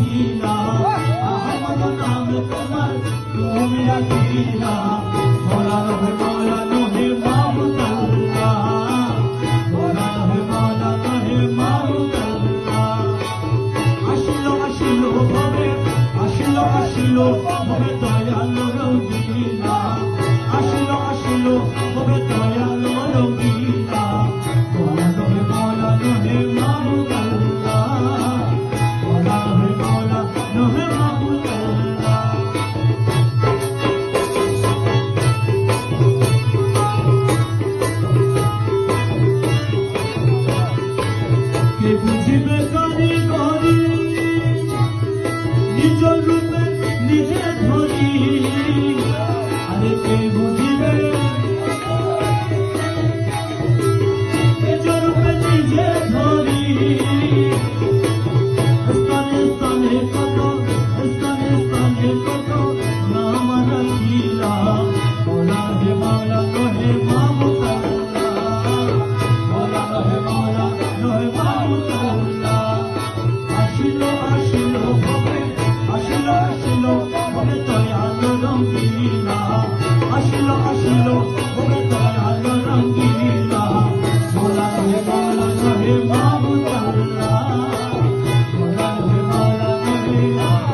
রাখিলা আহমদ নাম তোমার তুমি রাখিলা মৌলা নহে মৌলা নহে মাহবুব আল্লাহ মৌলা নহে মৌলা নহে মাহবুব আল্লাহ আসিল ভবে আসিল ভবে দয়াল রঙ্গিলা আসিল ভবে দয়াল রঙ্গিলা মৌলা নহে মাহবুব আল্লাহ মৌলা নহে মাহবুব আল্লাহ কে বুঝিবে কারিগরি নিজ রূপে নিজে ধরি আরে কে বুঝিবে নিজ রূপে নিজে ধরি স্থানে কত নাম রাখিলা মৌলা হে মৌলা নহে মাহবুব আল্লাহ মৌলা হে মৌলা নহে মাহবুব আল্লাহ আসিল ভবে দয়াল রঙ্গিলা আসিল ভবে দয়াল রঙ্গিলা মৌলা নহে মাহবুব আল্লাহ মৌলা নহে মৌলা নহে মৌলা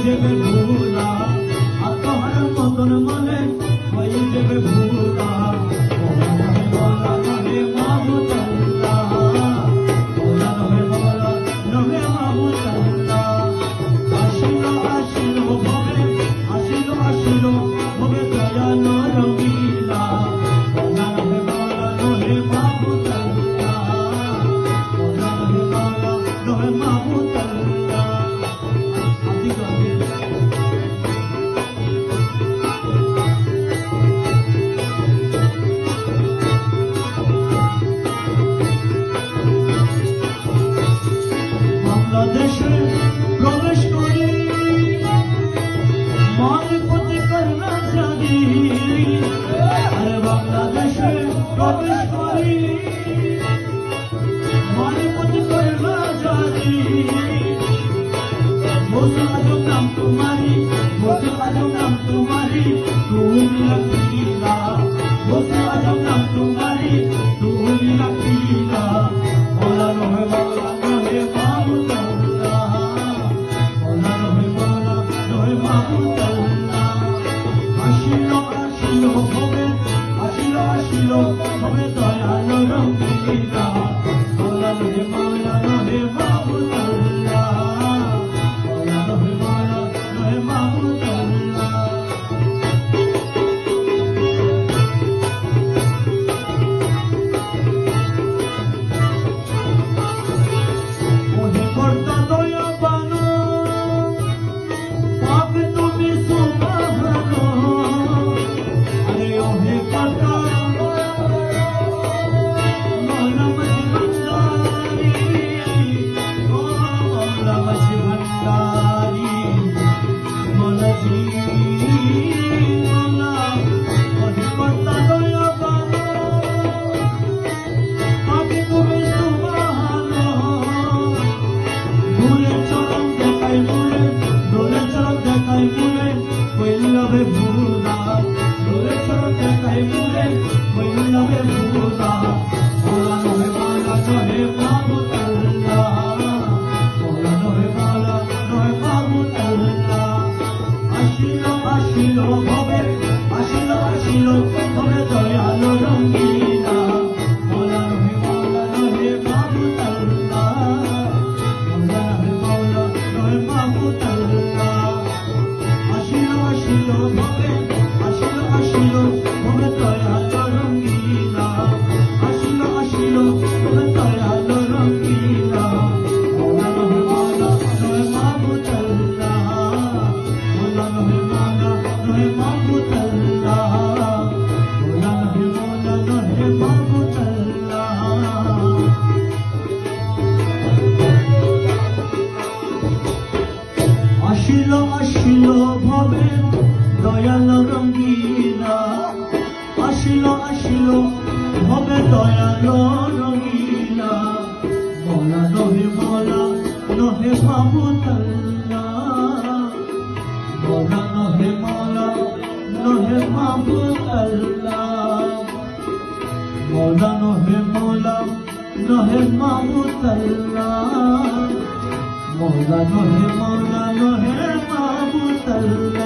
দেবে ভুলা আত্মহার মতন মনে হয়ে দেবে ভুলা মৌলা নহে মাহবুব আল্লাহ মৌলা নহে মাহবুব আল্লাহ আসিল ভবে দয়াল রঙ্গিলা মৌলা নহে মাহবুব আল্লাহ আলো রঙিলা মৌলা নহে মৌলা নহে মাবুদাল্লাহ মৌলা নহে মৌলা নহে মাবুদাল্লাহ মৌলা নহে মৌলা নহে মাবুদাল্লাহ মৌলা নহে মৌলা নহে মাবুদাল্লাহ